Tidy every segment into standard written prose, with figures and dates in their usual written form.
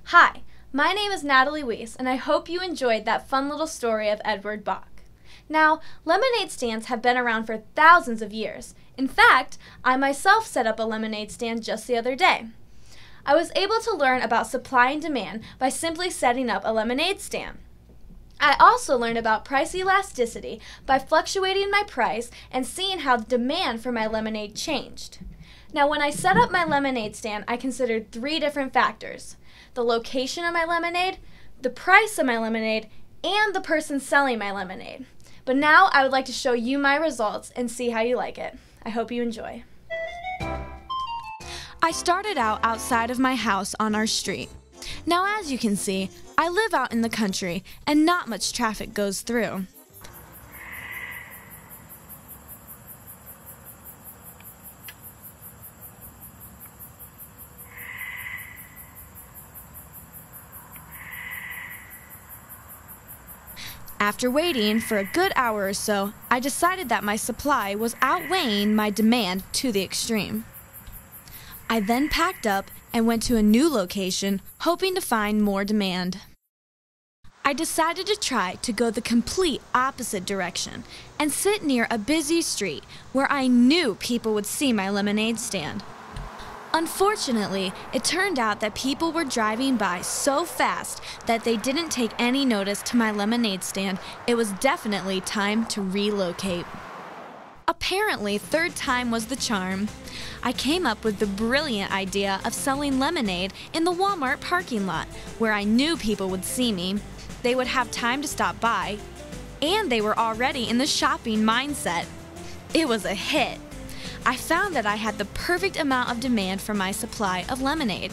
Hi, my name is Natalie Weiss, and I hope you enjoyed that fun little story of Edward Bach. Now, lemonade stands have been around for thousands of years. In fact, I myself set up a lemonade stand just the other day. I was able to learn about supply and demand by simply setting up a lemonade stand. I also learned about price elasticity by fluctuating my price and seeing how the demand for my lemonade changed. Now, when I set up my lemonade stand, I considered 3 different factors: the location of my lemonade, the price of my lemonade, and the person selling my lemonade. But now I would like to show you my results and see how you like it. I hope you enjoy. I started out outside of my house on our street. Now, as you can see, I live out in the country and not much traffic goes through. After waiting for a good hour or so, I decided that my supply was outweighing my demand to the extreme. I then packed up and went to a new location, hoping to find more demand. I decided to try to go the complete opposite direction and sit near a busy street where I knew people would see my lemonade stand. Unfortunately, it turned out that people were driving by so fast that they didn't take any notice to my lemonade stand. It was definitely time to relocate. Apparently, 3rd time was the charm. I came up with the brilliant idea of selling lemonade in the Walmart parking lot, where I knew people would see me. They would have time to stop by, and they were already in the shopping mindset. It was a hit. I found that I had the perfect amount of demand for my supply of lemonade.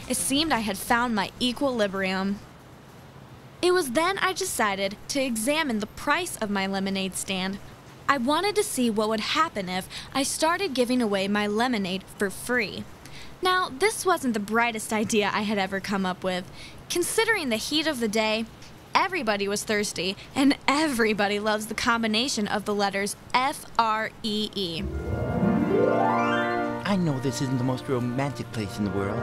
It seemed I had found my equilibrium. It was then I decided to examine the price of my lemonade stand. I wanted to see what would happen if I started giving away my lemonade for free. Now, this wasn't the brightest idea I had ever come up with. Considering the heat of the day, everybody was thirsty, and everybody loves the combination of the letters F-R-E-E. I know this isn't the most romantic place in the world.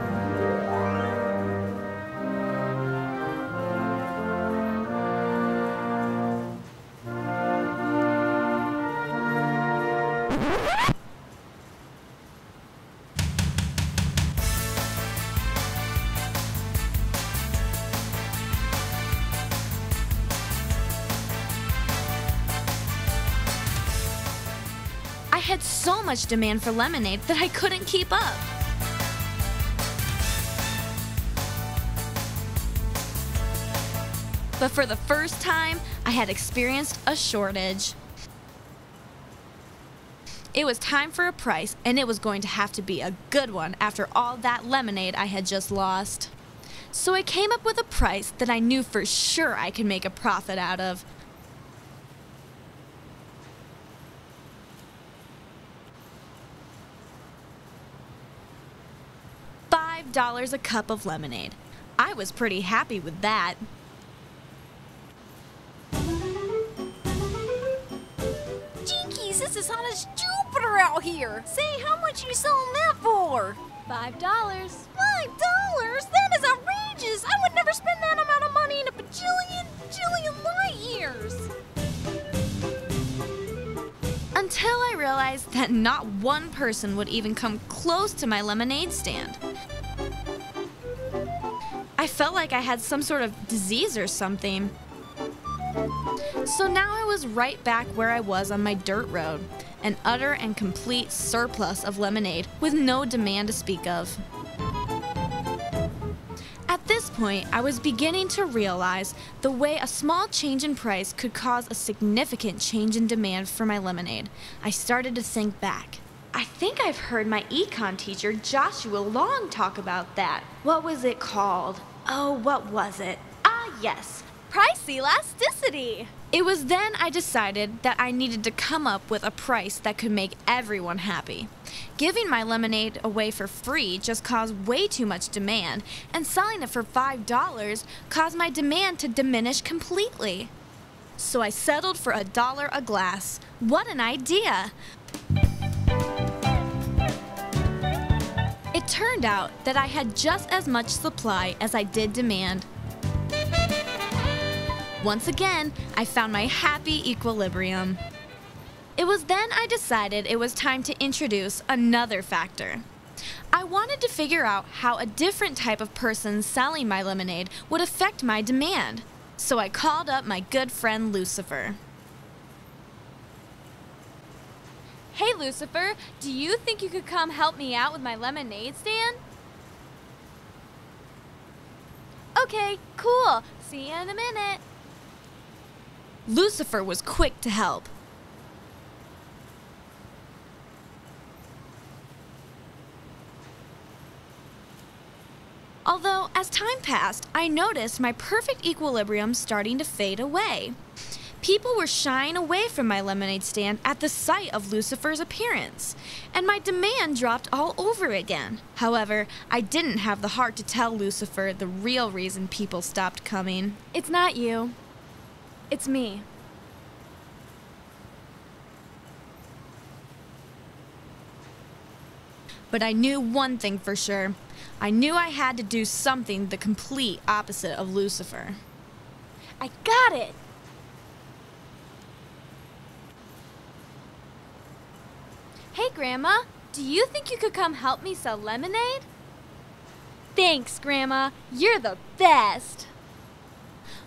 I had so much demand for lemonade that I couldn't keep up. But for the first time, I had experienced a shortage. It was time for a price, and it was going to have to be a good one after all that lemonade I had just lost. So I came up with a price that I knew for sure I could make a profit out of. $5 a cup of lemonade. I was pretty happy with that. Jinkies, this is hot as Jupiter out here. Say, how much you selling that for? $5. $5? That is outrageous. I would never spend that amount of money in a bajillion light years. Until I realized that not one person would even come close to my lemonade stand. I felt like I had some sort of disease or something. So now I was right back where I was on my dirt road, an utter and complete surplus of lemonade with no demand to speak of. At this this point, I was beginning to realize the way a small change in price could cause a significant change in demand for my lemonade. I started to think back. I think I've heard my econ teacher, Joshua Long, talk about that. What was it called? Oh, what was it? Ah, yes. Price elasticity. It was then I decided that I needed to come up with a price that could make everyone happy. Giving my lemonade away for free just caused way too much demand, and selling it for $5 caused my demand to diminish completely. So I settled for $1 a glass. What an idea! It turned out that I had just as much supply as I did demand. Once again, I found my happy equilibrium. It was then I decided it was time to introduce another factor. I wanted to figure out how a different type of person selling my lemonade would affect my demand. So I called up my good friend Lucifer. Hey Lucifer, do you think you could come help me out with my lemonade stand? Okay, cool. See you in a minute. Lucifer was quick to help. Although, as time passed, I noticed my perfect equilibrium starting to fade away. People were shying away from my lemonade stand at the sight of Lucifer's appearance, and my demand dropped all over again. However, I didn't have the heart to tell Lucifer the real reason people stopped coming. It's not you. It's me. But I knew one thing for sure. I knew I had to do something the complete opposite of Lucifer. I got it! Hey, Grandma, do you think you could come help me sell lemonade? Thanks, Grandma. You're the best!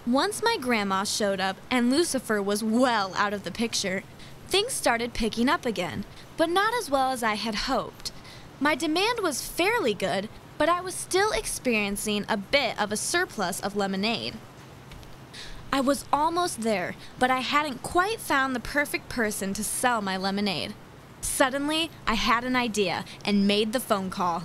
Once my grandma showed up and Lucifer was well out of the picture, things started picking up again, but not as well as I had hoped. My demand was fairly good, but I was still experiencing a bit of a surplus of lemonade. I was almost there, but I hadn't quite found the perfect person to sell my lemonade. Suddenly, I had an idea and made the phone call.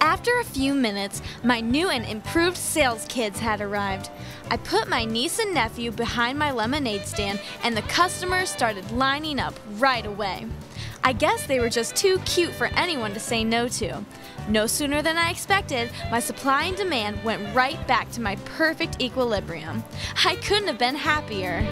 After a few minutes, my new and improved sales kids had arrived. I put my niece and nephew behind my lemonade stand, and the customers started lining up right away. I guess they were just too cute for anyone to say no to. No sooner than I expected, my supply and demand went right back to my perfect equilibrium. I couldn't have been happier.